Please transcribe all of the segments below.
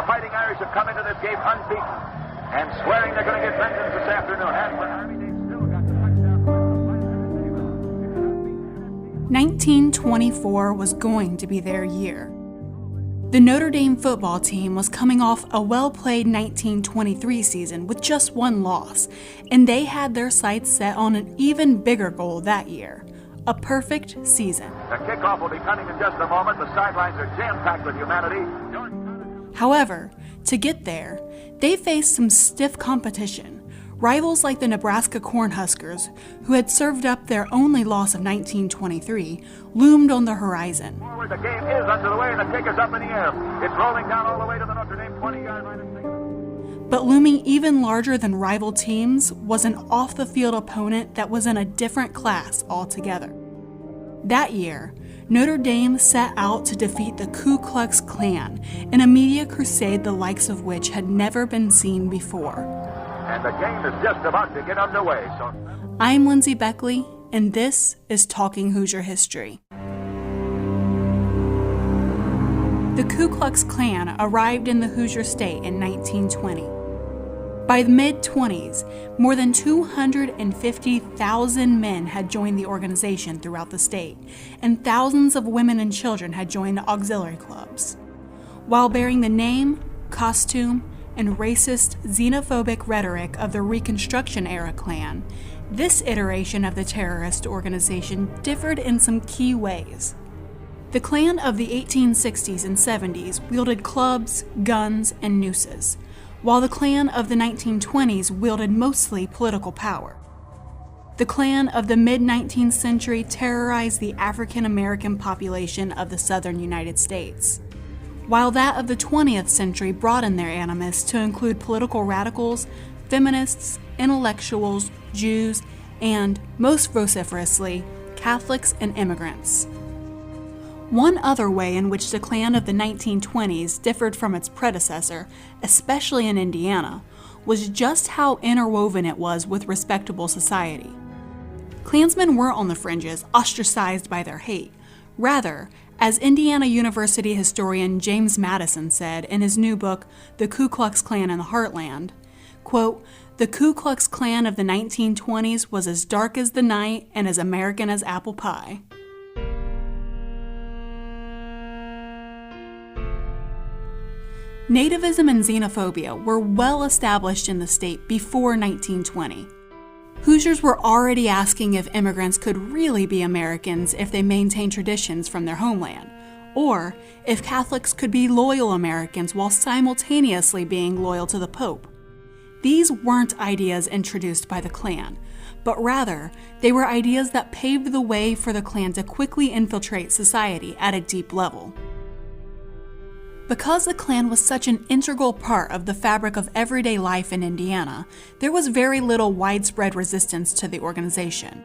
The Fighting Irish have come into this game unbeaten and swearing they're going to get vengeance this afternoon. As for Army, they still got the touchdown. 1924 was going to be their year. The Notre Dame football team was coming off a well-played 1923 season with just one loss, and they had their sights set on an even bigger goal that year, a perfect season. The kickoff will be coming in just a moment. The sidelines are jam-packed with humanity. However, to get there, they faced some stiff competition. Rivals like the Nebraska Cornhuskers, who had served up their only loss of 1923, loomed on the horizon. Forward, the game is underway, and the kick is up in the air. It's rolling down all the way to the Notre Dame 20-yard line. But looming even larger than rival teams was an off-the-field opponent that was in a different class altogether. That year, Notre Dame set out to defeat the Ku Klux Klan in a media crusade the likes of which had never been seen before. And the game is just about to get underway. I'm Lindsay Beckley, and this is Talking Hoosier History. The Ku Klux Klan arrived in the Hoosier State in 1920. By the mid-20s, more than 250,000 men had joined the organization throughout the state, and thousands of women and children had joined the auxiliary clubs. While bearing the name, costume, and racist, xenophobic rhetoric of the Reconstruction-era Klan, this iteration of the terrorist organization differed in some key ways. The Klan of the 1860s and 70s wielded clubs, guns, and nooses, while the Klan of the 1920s wielded mostly political power. The Klan of the mid-19th century terrorized the African American population of the southern United States, while that of the 20th century broadened their animus to include political radicals, feminists, intellectuals, Jews, and, most vociferously, Catholics and immigrants. One other way in which the Klan of the 1920s differed from its predecessor, especially in Indiana, was just how interwoven it was with respectable society. Klansmen weren't on the fringes, ostracized by their hate. Rather, as Indiana University historian James Madison said in his new book, The Ku Klux Klan in the Heartland, quote, "The Ku Klux Klan of the 1920s was as dark as the night and as American as apple pie." Nativism and xenophobia were well established in the state before 1920. Hoosiers were already asking if immigrants could really be Americans if they maintained traditions from their homeland, or if Catholics could be loyal Americans while simultaneously being loyal to the Pope. These weren't ideas introduced by the Klan, but rather they were ideas that paved the way for the Klan to quickly infiltrate society at a deep level. Because the Klan was such an integral part of the fabric of everyday life in Indiana, there was very little widespread resistance to the organization.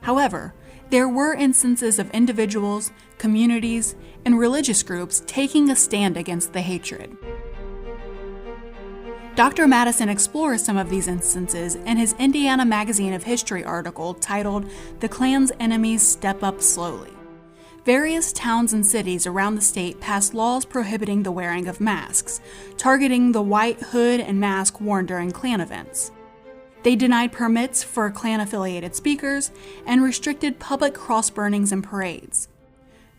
However, there were instances of individuals, communities, and religious groups taking a stand against the hatred. Dr. Madison explores some of these instances in his Indiana Magazine of History article titled "The Klan's Enemies Step Up Slowly." Various towns and cities around the state passed laws prohibiting the wearing of masks, targeting the white hood and mask worn during Klan events. They denied permits for Klan-affiliated speakers and restricted public cross burnings and parades.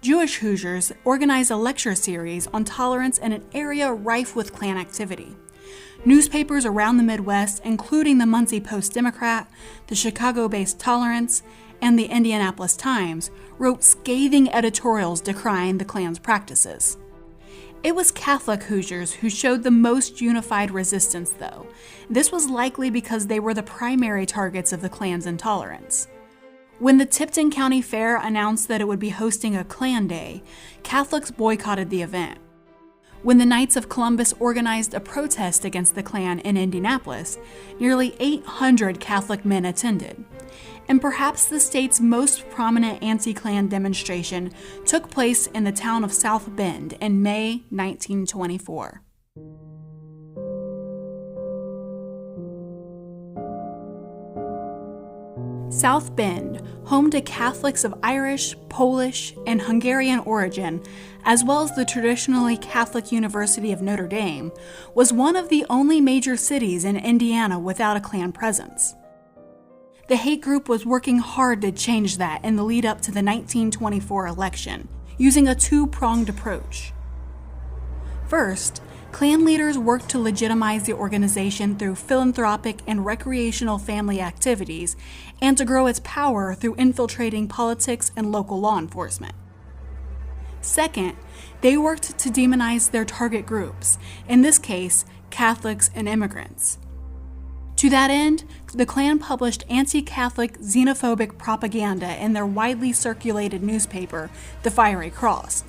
Jewish Hoosiers organized a lecture series on tolerance in an area rife with Klan activity. Newspapers around the Midwest, including the Muncie Post-Democrat, the Chicago-based Tolerance, and the Indianapolis Times, wrote scathing editorials decrying the Klan's practices. It was Catholic Hoosiers who showed the most unified resistance, though. This was likely because they were the primary targets of the Klan's intolerance. When the Tipton County Fair announced that it would be hosting a Klan Day, Catholics boycotted the event. When the Knights of Columbus organized a protest against the Klan in Indianapolis, nearly 800 Catholic men attended. And perhaps the state's most prominent anti-Klan demonstration took place in the town of South Bend in May 1924. South Bend, home to Catholics of Irish, Polish, and Hungarian origin, as well as the traditionally Catholic University of Notre Dame, was one of the only major cities in Indiana without a Klan presence. The hate group was working hard to change that in the lead up to the 1924 election, using a two-pronged approach. First, Klan leaders worked to legitimize the organization through philanthropic and recreational family activities and to grow its power through infiltrating politics and local law enforcement. Second, they worked to demonize their target groups, in this case, Catholics and immigrants. To that end, the Klan published anti-Catholic, xenophobic propaganda in their widely circulated newspaper, The Fiery Cross.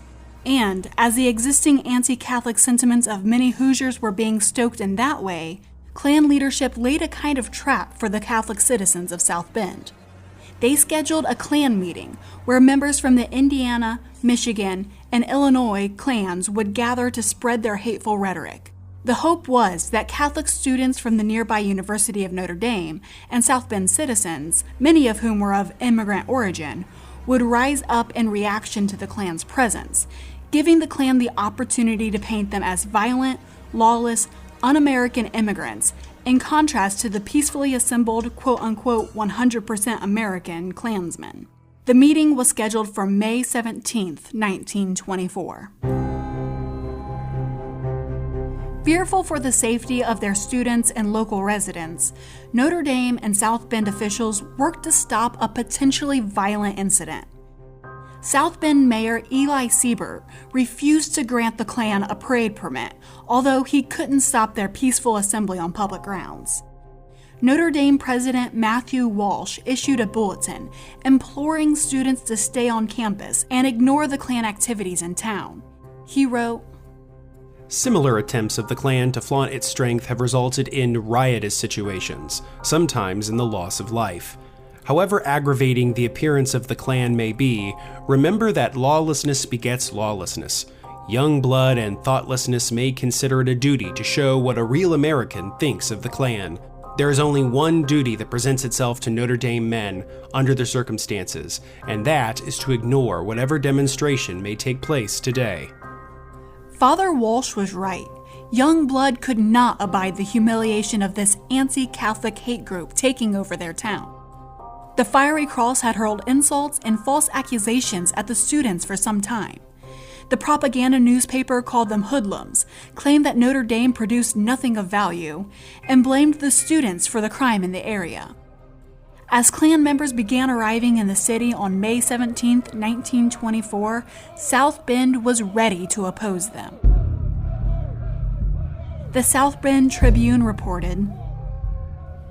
And, as the existing anti-Catholic sentiments of many Hoosiers were being stoked in that way, Klan leadership laid a kind of trap for the Catholic citizens of South Bend. They scheduled a Klan meeting where members from the Indiana, Michigan, and Illinois Klans would gather to spread their hateful rhetoric. The hope was that Catholic students from the nearby University of Notre Dame and South Bend citizens, many of whom were of immigrant origin, would rise up in reaction to the Klan's presence, giving the Klan the opportunity to paint them as violent, lawless, un-American immigrants, in contrast to the peacefully assembled quote-unquote 100% American Klansmen. The meeting was scheduled for May 17, 1924. Fearful for the safety of their students and local residents, Notre Dame and South Bend officials worked to stop a potentially violent incident. South Bend Mayor Eli Siebert refused to grant the Klan a parade permit, although he couldn't stop their peaceful assembly on public grounds. Notre Dame President Matthew Walsh issued a bulletin imploring students to stay on campus and ignore the Klan activities in town. He wrote, "Similar attempts of the Klan to flaunt its strength have resulted in riotous situations, sometimes in the loss of life. However aggravating the appearance of the Klan may be, remember that lawlessness begets lawlessness. Young blood and thoughtlessness may consider it a duty to show what a real American thinks of the Klan. There is only one duty that presents itself to Notre Dame men under the circumstances, and that is to ignore whatever demonstration may take place today." Father Walsh was right. Young blood could not abide the humiliation of this anti-Catholic hate group taking over their town. The Fiery Cross had hurled insults and false accusations at the students for some time. The propaganda newspaper called them hoodlums, claimed that Notre Dame produced nothing of value, and blamed the students for the crime in the area. As Klan members began arriving in the city on May 17, 1924, South Bend was ready to oppose them. The South Bend Tribune reported,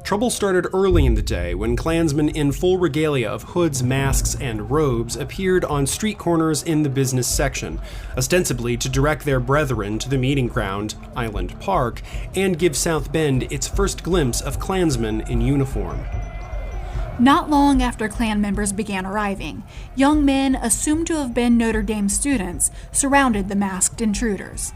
Trouble started early in the day when Klansmen in full regalia of hoods, masks, and robes appeared on street corners in the business section, ostensibly to direct their brethren to the meeting ground, Island Park, and give South Bend its first glimpse of Klansmen in uniform. Not long after Klan members began arriving, young men assumed to have been Notre Dame students surrounded the masked intruders.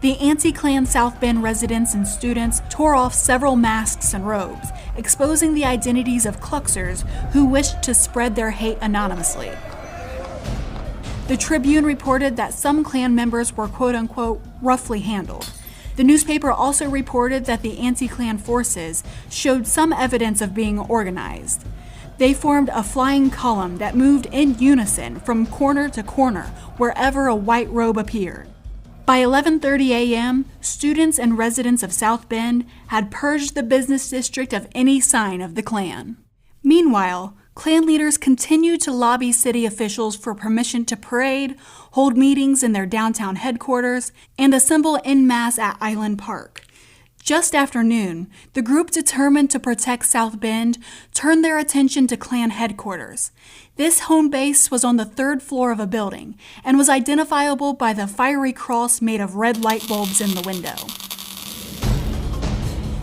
The anti-Klan South Bend residents and students tore off several masks and robes, exposing the identities of Kluxers who wished to spread their hate anonymously. The Tribune reported that some Klan members were quote-unquote roughly handled. The newspaper also reported that the anti-Klan forces showed some evidence of being organized. They formed a flying column that moved in unison from corner to corner wherever a white robe appeared. By 11:30 a.m., students and residents of South Bend had purged the business district of any sign of the Klan. Meanwhile, Klan leaders continued to lobby city officials for permission to parade, hold meetings in their downtown headquarters, and assemble en masse at Island Park. Just after noon, the group determined to protect South Bend turned their attention to Klan headquarters. This home base was on the third floor of a building and was identifiable by the fiery cross made of red light bulbs in the window.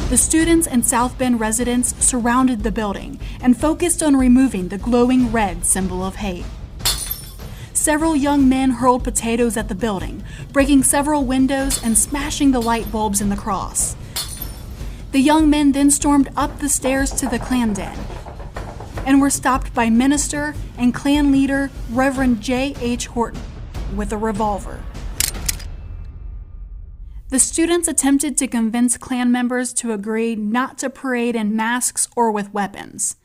The students and South Bend residents surrounded the building and focused on removing the glowing red symbol of hate. Several young men hurled potatoes at the building, breaking several windows and smashing the light bulbs in the cross. The young men then stormed up the stairs to the Klan den. and were stopped by minister and Klan leader Reverend J.H. Horton with a revolver. The students attempted to convince Klan members to agree not to parade in masks or with weapons.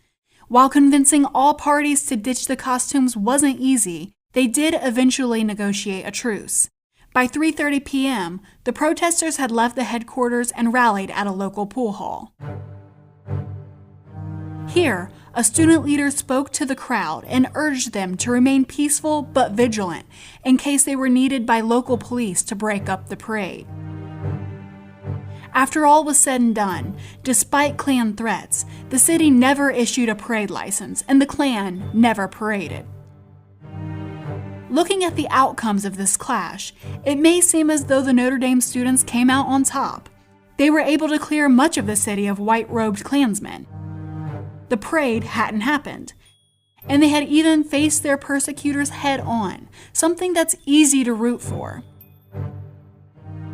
While convincing all parties to ditch the costumes wasn't easy, they did eventually negotiate a truce. By 3:30 p.m., the protesters had left the headquarters and rallied at a local pool hall. Here, a student leader spoke to the crowd and urged them to remain peaceful but vigilant in case they were needed by local police to break up the parade. After all was said and done, despite Klan threats, the city never issued a parade license and the Klan never paraded. Looking at the outcomes of this clash, it may seem as though the Notre Dame students came out on top. They were able to clear much of the city of white-robed Klansmen. The parade hadn't happened, and they had even faced their persecutors head-on, something that's easy to root for.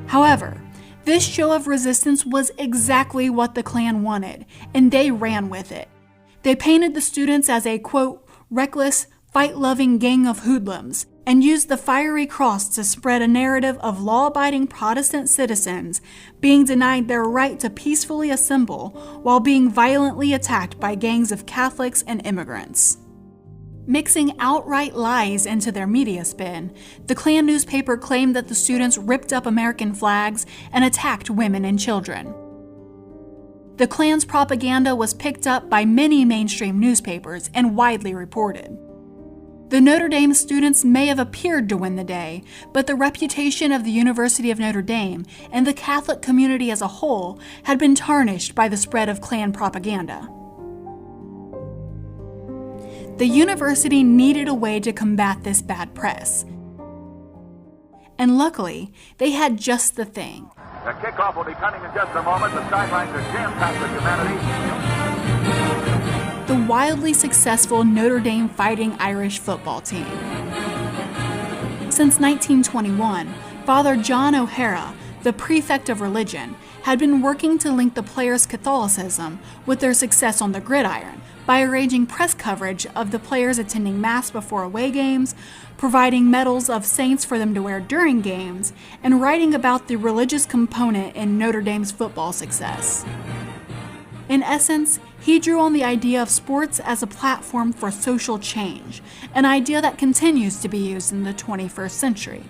However, this show of resistance was exactly what the Klan wanted, and they ran with it. They painted the students as a, quote, reckless, fight-loving gang of hoodlums, and used the fiery cross to spread a narrative of law-abiding Protestant citizens being denied their right to peacefully assemble while being violently attacked by gangs of Catholics and immigrants. Mixing outright lies into their media spin, the Klan newspaper claimed that the students ripped up American flags and attacked women and children. The Klan's propaganda was picked up by many mainstream newspapers and widely reported. The Notre Dame students may have appeared to win the day, but the reputation of the University of Notre Dame and the Catholic community as a whole had been tarnished by the spread of Klan propaganda. The university needed a way to combat this bad press. And luckily, they had just the thing. The kickoff will be coming in just a moment. The sidelines are jam-packed with humanity. The wildly successful Notre Dame Fighting Irish football team. Since 1921, Father John O'Hara, the prefect of religion, had been working to link the players' Catholicism with their success on the Gridiron by arranging press coverage of the players attending Mass before away games, providing medals of saints for them to wear during games, and writing about the religious component in Notre Dame's football success. In essence, he drew on the idea of sports as a platform for social change, an idea that continues to be used in the 21st century.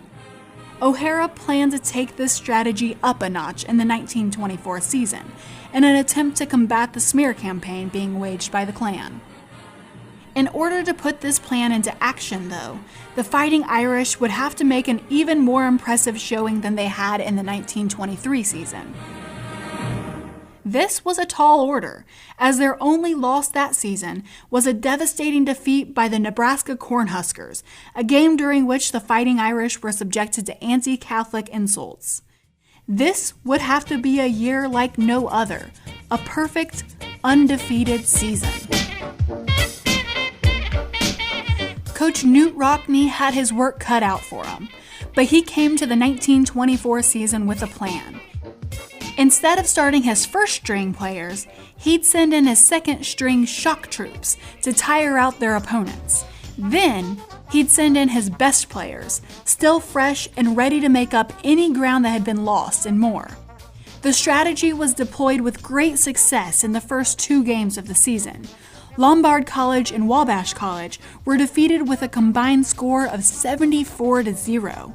O'Hara planned to take this strategy up a notch in the 1924 season, in an attempt to combat the smear campaign being waged by the Klan. In order to put this plan into action, though, the Fighting Irish would have to make an even more impressive showing than they had in the 1923 season. This was a tall order, as their only loss that season was a devastating defeat by the Nebraska Cornhuskers, a game during which the Fighting Irish were subjected to anti-Catholic insults. This would have to be a year like no other, a perfect, undefeated season. Coach Newt Rockne had his work cut out for him, but he came to the 1924 season with a plan. Instead of starting his first-string players, he'd send in his second-string shock troops to tire out their opponents. Then, he'd send in his best players, still fresh and ready to make up any ground that had been lost and more. The strategy was deployed with great success in the first 2 games of the season. Lombard College and Wabash College were defeated with a combined score of 74-0.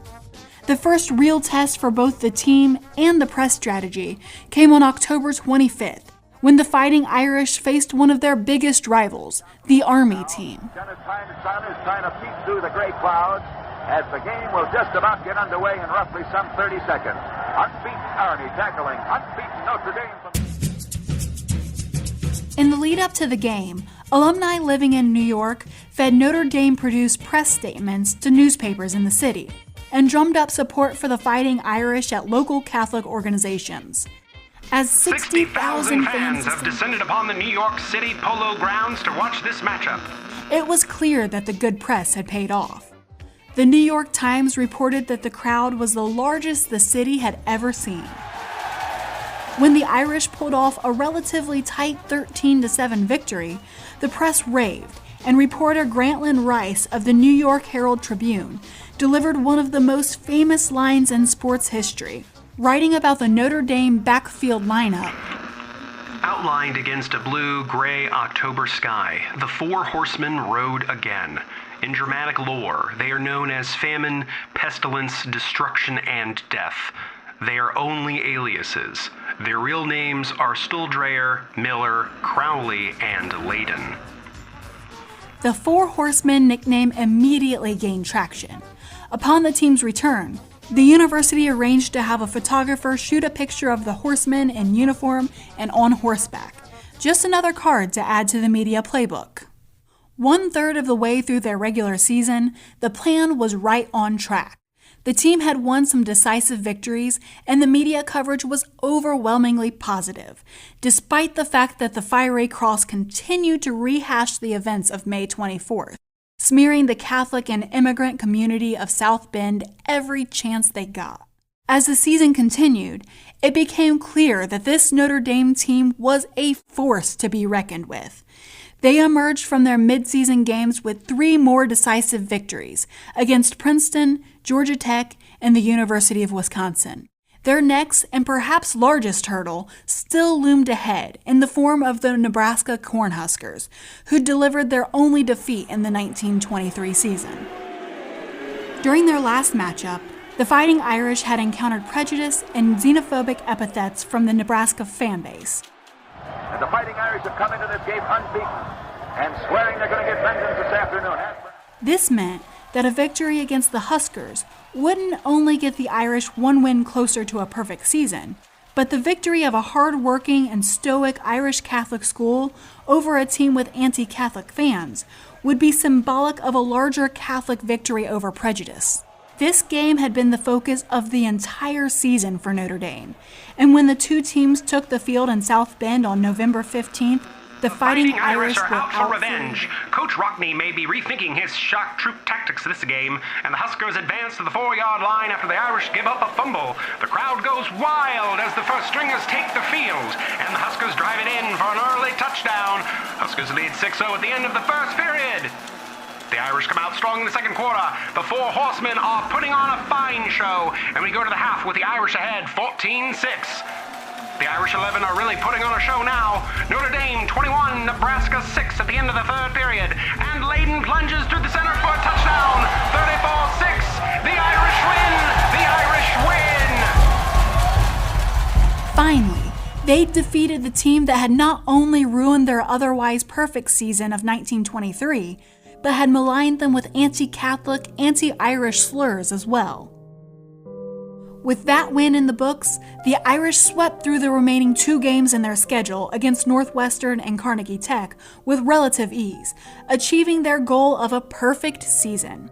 The first real test for both the team and the press strategy came on October 25th, when the Fighting Irish faced one of their biggest rivals, the Army team. Dennis Simins is trying to peek through the gray clouds as the game will just about get underway in roughly some 30 seconds. Unbeaten Army tackling unbeaten Notre Dame. In the lead up to the game, alumni living in New York fed Notre Dame-produced press statements to newspapers in the city, and drummed up support for the Fighting Irish at local Catholic organizations. As 60,000 fans have descended upon the New York City Polo Grounds to watch this matchup. It was clear that the good press had paid off. The New York Times reported that the crowd was the largest the city had ever seen. When the Irish pulled off a relatively tight 13-7 victory, the press raved, and reporter Grantland Rice of the New York Herald Tribune delivered one of the most famous lines in sports history, writing about the Notre Dame backfield lineup. Outlined against a blue-gray October sky, the four horsemen rode again. In dramatic lore, they are known as famine, pestilence, destruction, and death. They are only aliases. Their real names are Stuldreyer, Miller, Crowley, and Layden. The Four Horsemen nickname immediately gained traction. Upon the team's return, the university arranged to have a photographer shoot a picture of the horsemen in uniform and on horseback. Just another card to add to the media playbook. 1/3 of the way through their regular season, the plan was right on track. The team had won some decisive victories, and the media coverage was overwhelmingly positive, despite the fact that the Fiery Cross continued to rehash the events of May 24th, smearing the Catholic and immigrant community of South Bend every chance they got. As the season continued, it became clear that this Notre Dame team was a force to be reckoned with. They emerged from their midseason games with 3 more decisive victories against Princeton, Georgia Tech, and the University of Wisconsin. Their next and perhaps largest hurdle still loomed ahead in the form of the Nebraska Cornhuskers, who delivered their only defeat in the 1923 season. During their last matchup, the Fighting Irish had encountered prejudice and xenophobic epithets from the Nebraska fan base. And the Fighting Irish have come into this game unbeaten and swearing they're going to get vengeance this afternoon. This meant that a victory against the Huskers wouldn't only get the Irish one win closer to a perfect season, but the victory of a hard-working and stoic Irish Catholic school over a team with anti-Catholic fans would be symbolic of a larger Catholic victory over prejudice. This game had been the focus of the entire season for Notre Dame, and when the two teams took the field in South Bend on November 15th, the Fighting Irish are were out for revenge. Coach Rockney may be rethinking his shock troop tactics this game, and the Huskers advance to the 4-yard line after the Irish give up a fumble. The crowd goes wild as the first stringers take the field, and the Huskers drive it in for an early touchdown. Huskers lead 6-0 at the end of the first period. The Irish come out strong in the second quarter. The Four Horsemen are putting on a fine show, and we go to the half with the Irish ahead 14-6. The Irish 11 are really putting on a show now. Notre Dame 21, Nebraska 6 at the end of the third period. And Layden plunges through the center for a touchdown. 34-6. The Irish win. The Irish win. Finally, they defeated the team that had not only ruined their otherwise perfect season of 1923, but had maligned them with anti-Catholic, anti-Irish slurs as well. With that win in the books, the Irish swept through the remaining 2 games in their schedule against Northwestern and Carnegie Tech with relative ease, achieving their goal of a perfect season.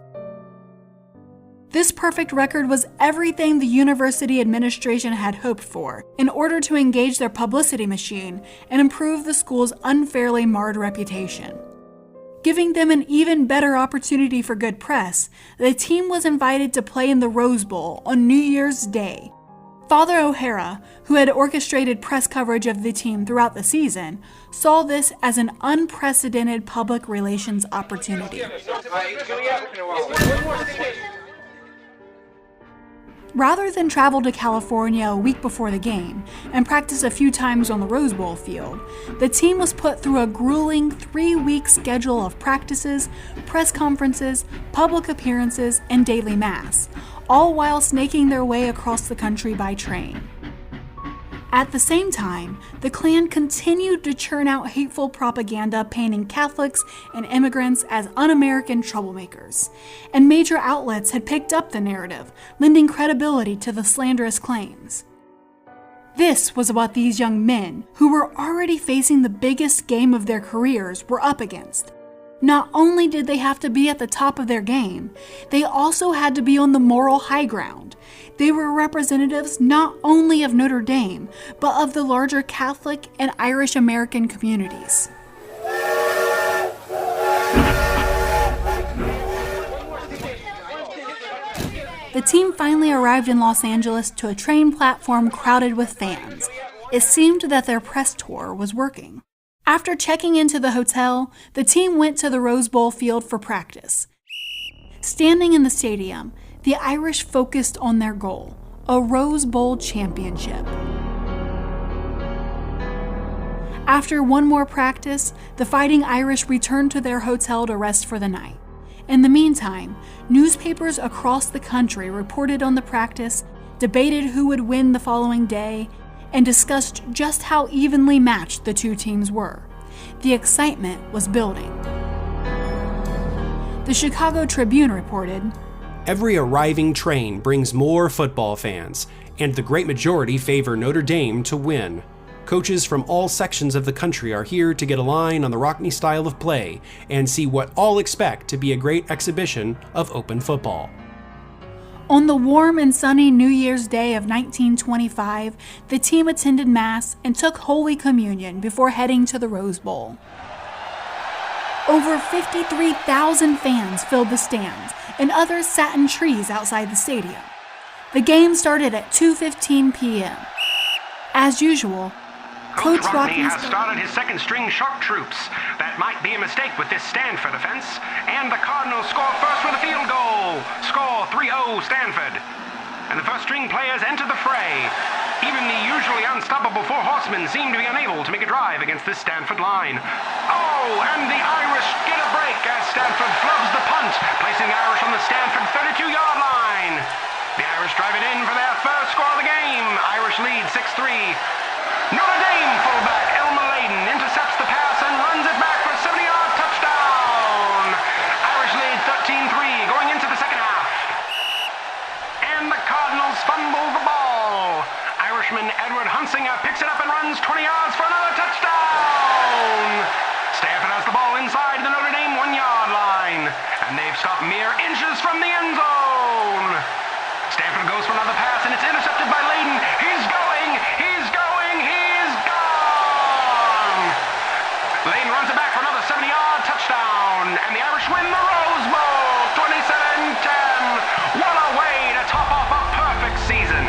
This perfect record was everything the university administration had hoped for in order to engage their publicity machine and improve the school's unfairly marred reputation. Giving them an even better opportunity for good press, the team was invited to play in the Rose Bowl on New Year's Day. Father O'Hara, who had orchestrated press coverage of the team throughout the season, saw this as an unprecedented public relations opportunity. Rather than travel to California a week before the game and practice a few times on the Rose Bowl field, the team was put through a grueling 3-week schedule of practices, press conferences, public appearances, and daily mass, all while snaking their way across the country by train. At the same time, the Klan continued to churn out hateful propaganda painting Catholics and immigrants as un-American troublemakers, and major outlets had picked up the narrative, lending credibility to the slanderous claims. This was what these young men, who were already facing the biggest game of their careers, were up against. Not only did they have to be at the top of their game, they also had to be on the moral high ground. They were representatives not only of Notre Dame, but of the larger Catholic and Irish American communities. The team finally arrived in Los Angeles to a train platform crowded with fans. It seemed that their press tour was working. After checking into the hotel, the team went to the Rose Bowl field for practice. Standing in the stadium, the Irish focused on their goal, a Rose Bowl championship. After one more practice, the Fighting Irish returned to their hotel to rest for the night. In the meantime, newspapers across the country reported on the practice, debated who would win the following day, and discussed just how evenly matched the two teams were. The excitement was building. The Chicago Tribune reported, "Every arriving train brings more football fans, and the great majority favor Notre Dame to win. Coaches from all sections of the country are here to get a line on the Rockne style of play and see what all expect to be a great exhibition of open football." On the warm and sunny New Year's Day of 1925, the team attended Mass and took Holy Communion before heading to the Rose Bowl. Over 53,000 fans filled the stands, and others sat in trees outside the stadium. The game started at 2:15 p.m. As usual, Coach Rockne has started his second-string shock troops. That might be a mistake with this Stanford offense. And the Cardinals score first with a field goal. Score 3-0 Stanford. And the first-string players enter the fray. Even the usually unstoppable Four Horsemen seem to be unable to make a drive against this Stanford line. Oh, and the Irish get a break as Stanford flubs the punt, placing the Irish on the Stanford 32-yard line. The Irish drive it in for their first score of the game. Irish lead 6-3. Notre Dame fullback Elmer Layden intercepts the pass and runs it back for a 70-yard touchdown. Irish lead 13-3 going into the second half. And the Cardinals fumble the ball. Irishman Edward Hunsinger picks it up and runs 20 yards for another touchdown. Stanford has the ball inside the Notre Dame 1-yard line, and they've stopped mere inches from the end zone. Stanford goes for another pass, and it's intercepted by Layden. He's going! Layden runs it back for another 70-yard touchdown, and the Irish win the Rose Bowl, 27-10. What a way to top off a perfect season.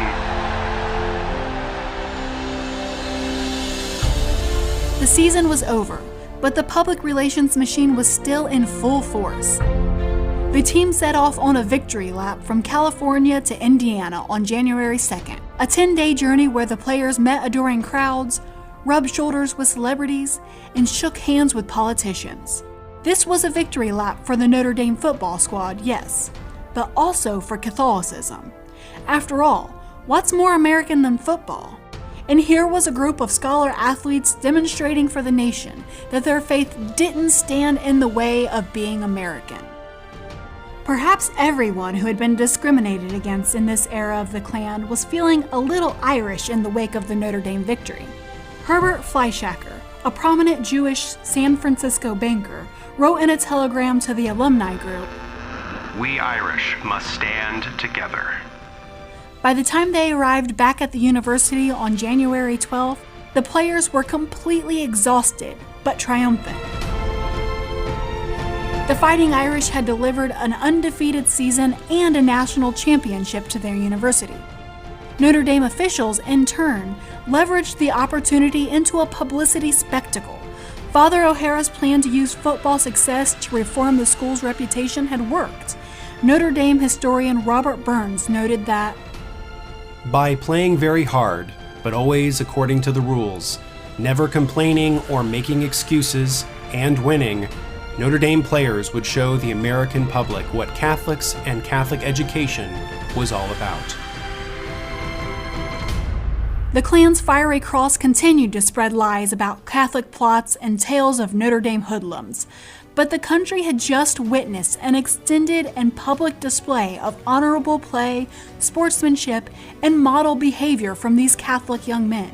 The season was over, but the public relations machine was still in full force. The team set off on a victory lap from California to Indiana on January 2nd, a 10-day journey where the players met adoring crowds, rubbed shoulders with celebrities, and shook hands with politicians. This was a victory lap for the Notre Dame football squad, yes, but also for Catholicism. After all, what's more American than football? And here was a group of scholar athletes demonstrating for the nation that their faith didn't stand in the way of being American. Perhaps everyone who had been discriminated against in this era of the Klan was feeling a little Irish in the wake of the Notre Dame victory. Herbert Fleischacker, a prominent Jewish San Francisco banker, wrote in a telegram to the alumni group, "We Irish must stand together." By the time they arrived back at the university on January 12th, the players were completely exhausted, but triumphant. The Fighting Irish had delivered an undefeated season and a national championship to their university. Notre Dame officials, in turn, leveraged the opportunity into a publicity spectacle. Father O'Hara's plan to use football success to reform the school's reputation had worked. Notre Dame historian Robert Burns noted that, "By playing very hard, but always according to the rules, never complaining or making excuses, and winning, Notre Dame players would show the American public what Catholics and Catholic education was all about." The Klan's fiery cross continued to spread lies about Catholic plots and tales of Notre Dame hoodlums, but the country had just witnessed an extended and public display of honorable play, sportsmanship, and model behavior from these Catholic young men.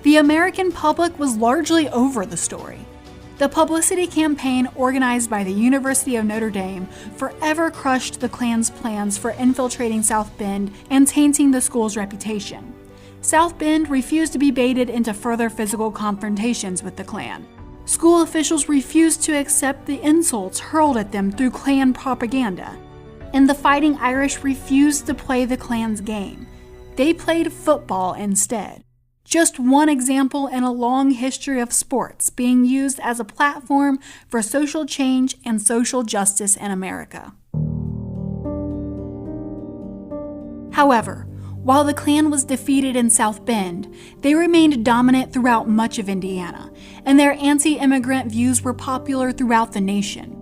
The American public was largely over the story. The publicity campaign organized by the University of Notre Dame forever crushed the Klan's plans for infiltrating South Bend and tainting the school's reputation. South Bend refused to be baited into further physical confrontations with the Klan. School officials refused to accept the insults hurled at them through Klan propaganda. And the Fighting Irish refused to play the Klan's game. They played football instead. just one example in a long history of sports being used as a platform for social change and social justice in America. However, while the Klan was defeated in South Bend, they remained dominant throughout much of Indiana, and their anti-immigrant views were popular throughout the nation.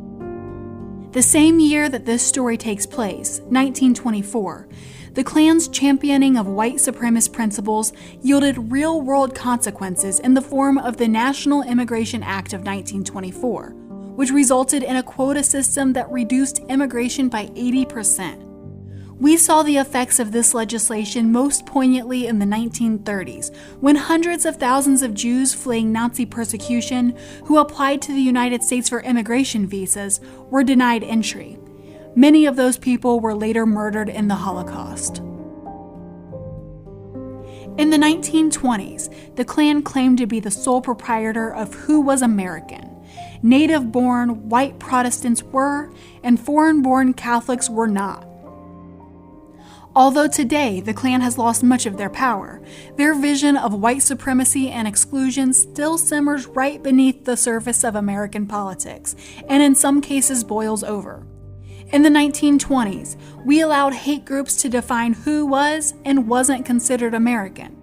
The same year that this story takes place, 1924, the Klan's championing of white supremacist principles yielded real-world consequences in the form of the National Immigration Act of 1924, which resulted in a quota system that reduced immigration by 80%. We saw the effects of this legislation most poignantly in the 1930s, when hundreds of thousands of Jews fleeing Nazi persecution who applied to the United States for immigration visas were denied entry. Many of those people were later murdered in the Holocaust. In the 1920s, the Klan claimed to be the sole proprietor of who was American. Native-born white Protestants were, and foreign-born Catholics were not. Although today the Klan has lost much of their power, their vision of white supremacy and exclusion still simmers right beneath the surface of American politics, and in some cases boils over. In the 1920s, we allowed hate groups to define who was and wasn't considered American.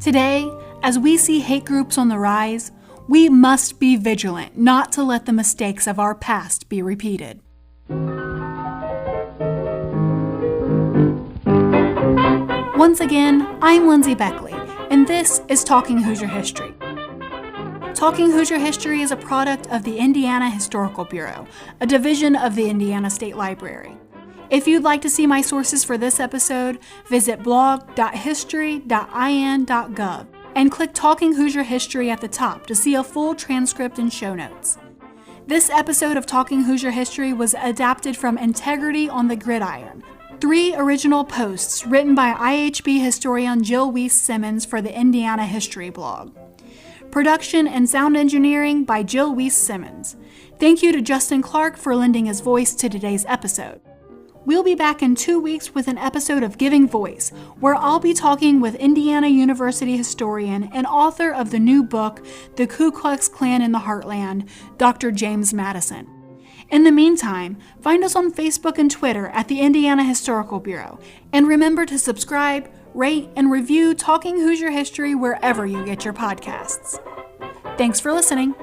Today, as we see hate groups on the rise, we must be vigilant not to let the mistakes of our past be repeated. Once again, I'm Lindsay Beckley, and this is Talking Hoosier History. Talking Hoosier History is a product of the Indiana Historical Bureau, a division of the Indiana State Library. If you'd like to see my sources for this episode, visit blog.history.in.gov and click Talking Hoosier History at the top to see a full transcript and show notes. This episode of Talking Hoosier History was adapted from Integrity on the Gridiron, 3 original posts written by IHB historian Jill Weiss Simins for the Indiana History blog. Production and sound engineering by Jill Weiss Simins. Thank you to Justin Clark for lending his voice to today's episode. We'll be back in 2 weeks with an episode of Giving Voice, where I'll be talking with Indiana University historian and author of the new book, The Ku Klux Klan in the Heartland, Dr. James Madison. In the meantime, find us on Facebook and Twitter at the Indiana Historical Bureau, and remember to subscribe, rate, and review Talking Hoosier History wherever you get your podcasts. Thanks for listening.